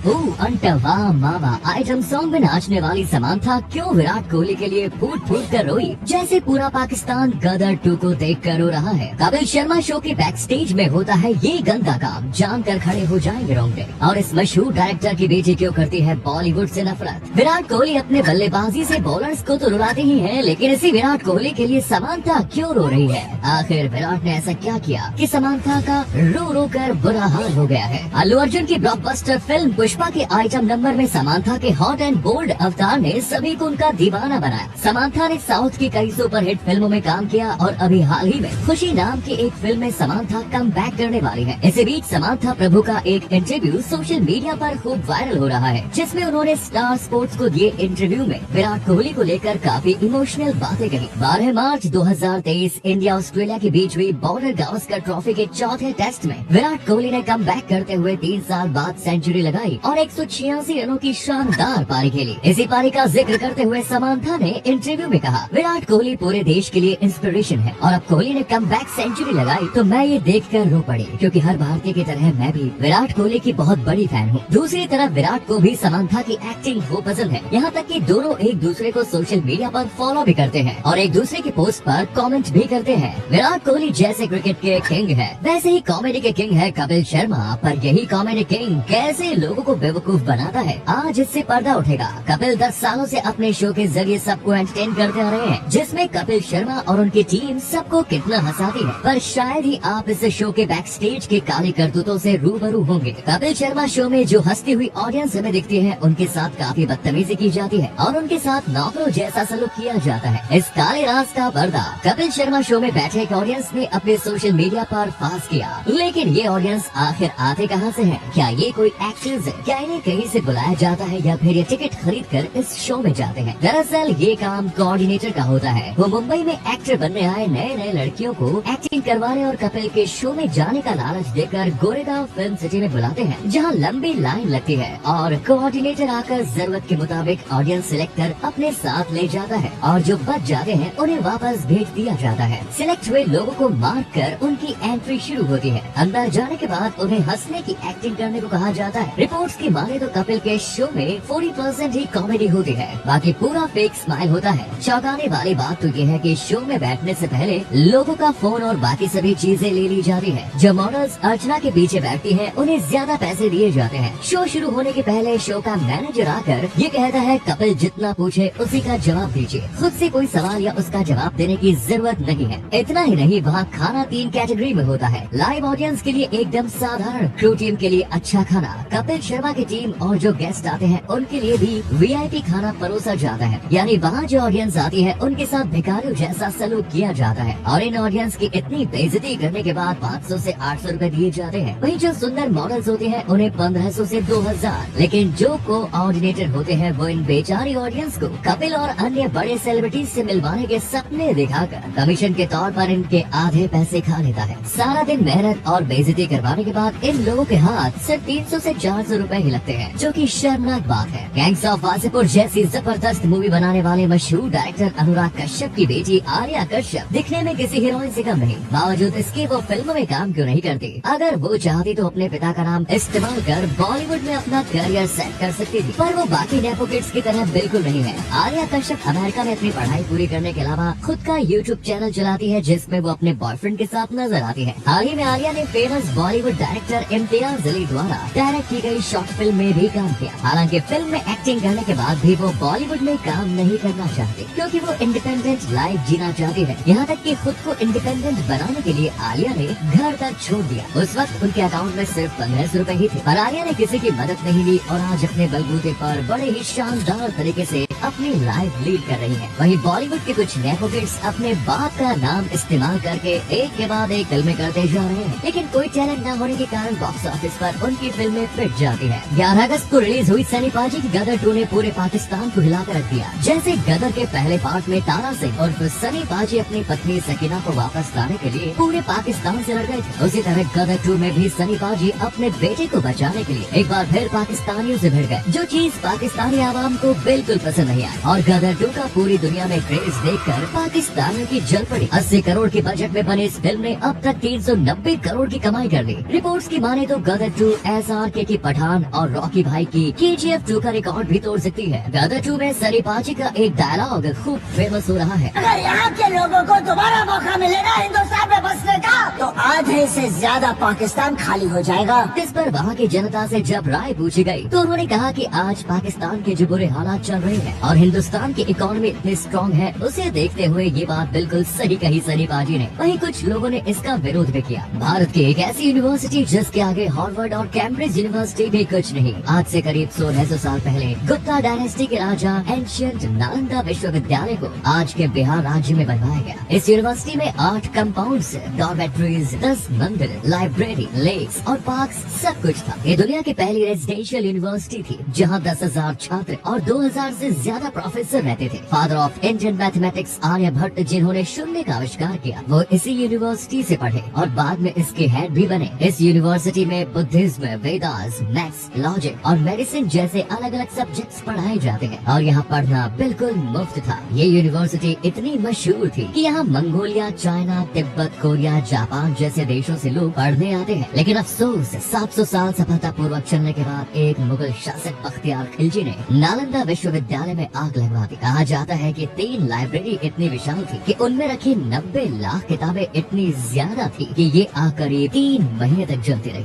अंटवा मामा item song में नाचने वाली समांथा क्यों विराट कोहली के लिए फूट फूट कर रोई, जैसे पूरा पाकिस्तान गदर 2 को देख कर रो रहा है। कपिल शर्मा शो के बैक स्टेज में होता है ये गंदा काम, जानकर खड़े हो जाएंगे रोंगटे। और इस मशहूर डायरेक्टर की बेटी क्यों करती है बॉलीवुड से नफरत। विराट कोहली अपने बल्लेबाजी से बॉलर्स को तो रुलाते ही है, लेकिन इसी विराट कोहली के लिए समांथा क्यों रो रही है। आखिर विराट ने ऐसा क्या किया कि समांथा का रो रो कर बुरा हाल हो गया है। अल्लू अर्जुन की ब्लॉकबस्टर फिल्म पुष्पा के आइटम नंबर में समांथा के हॉट एंड बोल्ड अवतार ने सभी को उनका दीवाना बनाया। समांथा ने साउथ की कई सुपरहिट फिल्मों में काम किया और अभी हाल ही में खुशी नाम की एक फिल्म में समांथा कम बैक करने वाली है। इसी बीच समांथा प्रभु का एक इंटरव्यू सोशल मीडिया पर खूब वायरल हो रहा है, जिसमें उन्होंने स्टार स्पोर्ट्स को दिए इंटरव्यू में विराट कोहली को लेकर काफी इमोशनल बातें कही। 12 मार्च 2023 इंडिया ऑस्ट्रेलिया के बीच हुई बॉर्डर गावस्कर ट्रॉफी के चौथे टेस्ट में विराट कोहली ने कम बैक करते हुए 3 साल बाद सेंचुरी लगाई और 186 रनों की शानदार पारी खेली। इसी पारी का जिक्र करते हुए समांथा ने इंटरव्यू में कहा, विराट कोहली पूरे देश के लिए इंस्पिरेशन है और अब कोहली ने कम बैक सेंचुरी लगाई तो मैं ये देखकर रो पड़ी, क्योंकि हर भारतीय की तरह मैं भी विराट कोहली की बहुत बड़ी फैन हूँ। दूसरी तरफ विराट को भी समांथा की एक्टिंग वो पसंद है, यहाँ तक कि दोनों एक दूसरे को सोशल मीडिया पर फॉलो भी करते हैं और एक दूसरे की पोस्ट पर कमेंट भी करते हैं। विराट कोहली जैसे क्रिकेट के किंग है, वैसे ही कॉमेडी के किंग है कपिल शर्मा, पर यही कॉमेडी किंग कैसे लोगों को बेवकूफ बनाता है, आज इससे पर्दा उठेगा। कपिल 10 सालों से अपने शो के जरिए सबको एंटरटेन करते आ रहे हैं, जिसमें कपिल शर्मा और उनकी टीम सबको कितना हंसाती है, पर शायद ही आप इस शो के बैक स्टेज के काली करतूतों से रूबरू होंगे। कपिल शर्मा शो में जो हंसती हुई ऑडियंस हमें दिखती है, उनके साथ काफी बदतमीजी की जाती है और उनके साथ नौकरों जैसा सलूक किया जाता है। इस काले राज का पर्दा कपिल शर्मा शो में बैठे एक ऑडियंस ने अपने सोशल मीडिया पर फांस किया, लेकिन ये ऑडियंस आखिर आते कहाँ से है? क्या ये कोई एक्टर्स है? क्या इन्हें कहीं से बुलाया जाता है या फिर ये टिकट खरीद कर इस शो में जाते हैं? दरअसल ये काम कोऑर्डिनेटर का होता है। वो मुंबई में एक्टर बनने आए नए नए लड़कियों को एक्टिंग करवाने और कपिल के शो में जाने का लालच देकर गोरेगांव फिल्म सिटी में बुलाते हैं, जहां लंबी लाइन लगती है और कोऑर्डिनेटर आकर जरूरत के मुताबिक ऑडियंस सिलेक्ट कर अपने साथ ले जाता है और जो बच जाते हैं उन्हें वापस भेज दिया जाता है। सिलेक्ट हुए लोगों को मार्क कर उनकी एंट्री शुरू होती है। अंदर जाने के बाद उन्हें हंसने की एक्टिंग करने को कहा जाता है। रिपोर्ट्स की माने तो कपिल के शो में 40% ही कॉमेडी होती है, बाकी पूरा फेक स्माइल होता है। चौंकाने वाली बात तो ये है कि शो में बैठने से पहले लोगों का फोन और बाकी सभी चीजें ले ली जाती है। जो मॉडल्स अर्चना के पीछे बैठती हैं, उन्हें ज्यादा पैसे दिए जाते हैं। शो शुरू होने के पहले शो का मैनेजर आकर ये कहता है, कपिल जितना पूछे उसी का जवाब दीजिए, खुद से कोई सवाल या उसका जवाब देने की जरूरत नहीं है। इतना ही नहीं, वहाँ खाना 3 कैटेगरी में होता है। लाइव ऑडियंस के लिए एकदम साधारण, क्रू टीम के लिए अच्छा खाना, कपिल शर्मा की टीम और जो गेस्ट आते हैं उनके लिए भी VIP खाना परोसा जाता है। यानी वहाँ जो ऑडियंस आती है उनके साथ भिखारियों जैसा सलूक किया जाता है और इन ऑडियंस की इतनी बेइज्जती करने के बाद 500 से 800 रुपए दिए जाते हैं। वहीं जो सुंदर मॉडल्स होते हैं उन्हें 1500 से 2000। लेकिन जो कोऑर्डिनेटर होते हैं वो इन बेचारी ऑडियंस को कपिल और अन्य बड़े सेलिब्रिटीज से मिलवाने के सपने दिखाकर कमीशन के तौर पर इनके आधे पैसे खा लेता है। सारा दिन मेहनत और बेइज्जती करवाने के बाद इन लोगों के हाथ सिर्फ 300 से 400 रुपए ही लगते हैं, जो कि शर्मनाक बात है। गैंग्स ऑफ वासेपुर जैसी जबरदस्त मूवी बनाने वाले मशहूर डायरेक्टर अनुराग कश्यप की बेटी आर्या कश्यप दिखने में किसी हीरोइन से कम नहीं, बावजूद इसके वो फिल्मों में काम क्यों नहीं करती? अगर वो चाहती तो अपने पिता का नाम इस्तेमाल कर बॉलीवुड में अपना करियर सेट कर सकती थी, पर वो बाकी नेपो किड्स की तरह बिल्कुल नहीं है। आर्या कश्यप अमेरिका में अपनी पढ़ाई पूरी करने के अलावा खुद का YouTube चैनल चलाती है, जिसमें वो अपने बॉयफ्रेंड के साथ नजर आती है। हाल ही में आर्या ने फेमस बॉलीवुड डायरेक्टर इम्तियाज अली द्वारा डायरेक्ट की गई शॉर्ट फिल्म में भी काम किया। हालांकि फिल्म में एक्टिंग करने के बाद भी वो बॉलीवुड में काम नहीं करना चाहती, क्योंकि वो इंडिपेंडेंट लाइफ जीना चाहती है। यहाँ तक कि खुद को इंडिपेंडेंट बनाने के लिए आलिया ने घर तक छोड़ दिया। उस वक्त उनके अकाउंट में सिर्फ 1500 रुपए ही थे, पर आलिया ने किसी की मदद नहीं ली और आज अपने बलबूते पर बड़े ही शानदार तरीके से अपनी लाइफ लीड कर रही है। वहीं बॉलीवुड के कुछ नेपो किड्स अपने बाप का नाम इस्तेमाल करके एक के बाद एक फिल्में करते जा रहे हैं, लेकिन कोई टैलेंट न होने के कारण बॉक्स ऑफिस पर उनकी फिल्में फिट जाती है। 11 अगस्त को रिलीज हुई सनी पाजी की गदर 2 ने पूरे पाकिस्तान को हिलाकर रख दिया। जैसे गदर के पहले पार्ट में तारा सिंह और फिर सनी पाजी अपनी पत्नी सकीना को वापस लाने के लिए पूरे पाकिस्तान से लड़ गए थे, उसी तरह गदर 2 में भी सनी पाजी अपने बेटे को बचाने के लिए एक बार फिर पाकिस्तानियों से भिड़ गए, जो चीज पाकिस्तानी आवाम को बिल्कुल पसंद नहीं आए और गदर 2 का पूरी दुनिया में क्रेज देखकर पाकिस्तान की जल पड़ी। 80 करोड़ के बजट में बने इस फिल्म ने अब तक 390 करोड़ की कमाई कर ली। रिपोर्ट्स की माने तो गदर 2 SRK की पठान और रॉकी भाई की KGF 2 का रिकॉर्ड भी तोड़ सकती है। गदर 2 में सनी पाजी का एक डायलॉग खूब फेमस हो रहा है। अगर यहाँ के लोगों को दोबारा मौका मिलेगा हिंदुस्तान में बसने का तो आधे से ज्यादा पाकिस्तान खाली हो जाएगा। इस पर वहाँ की जनता से जब राय पूछी गई तो उन्होंने कहा कि आज पाकिस्तान के जो बुरे हालात चल रहे हैं और हिंदुस्तान की इकोनॉमी इतनी स्ट्रॉन्ग है, उसे देखते हुए ये बात बिल्कुल सही कही सनी पाजी ने। वहीं कुछ लोगों ने इसका विरोध भी किया। भारत की एक ऐसी यूनिवर्सिटी जिसके आगे हार्वर्ड और कैम्ब्रिज यूनिवर्सिटी भी कुछ नहीं। आज से करीब 1600 साल पहले गुप्ता डायनेस्टी के राजा एंशियंट नालंदा विश्वविद्यालय को आज के बिहार राज्य में बनवाया गया। इस यूनिवर्सिटी में 8 कंपाउंड्स, डॉर्मेट्रीज, 10 मंदिर, लाइब्रेरी, लेक्स और पार्क सब कुछ था। ये दुनिया की पहली रेजिडेंशियल यूनिवर्सिटी थी जहाँ 10,000 छात्र और 2000 से ज्यादा प्रोफेसर रहते थे। Father of Indian mathematics Aryabhata जिन्होंने शून्य का आविष्कार किया, वो इसी यूनिवर्सिटी से पढ़े और बाद में इसके हेड भी बने। इस यूनिवर्सिटी में बुद्धिज्म, वेदास, मैथ्स, लॉजिक और मेडिसिन जैसे अलग अलग सब्जेक्ट्स पढ़ाए जाते हैं और यहाँ पढ़ना बिल्कुल मुफ्त था। ये यूनिवर्सिटी इतनी मशहूर थी कि यहाँ Mongolia, China, Tibet, Korea, Japan जैसे देशों से लोग पढ़ने आते हैं। लेकिन अफसोस 700 साल सफलता पूर्वक चलने के बाद एक मुगल शासक बख्तियार खिलजी ने नालंदा विश्वविद्यालय में आग लगवा दी। कहा जाता है कि 3 लाइब्रेरी इतनी विशाल थी कि उनमें रखी 90 लाख किताबें इतनी ज्यादा थी कि ये आग करीब 3 महीने तक जलती रही।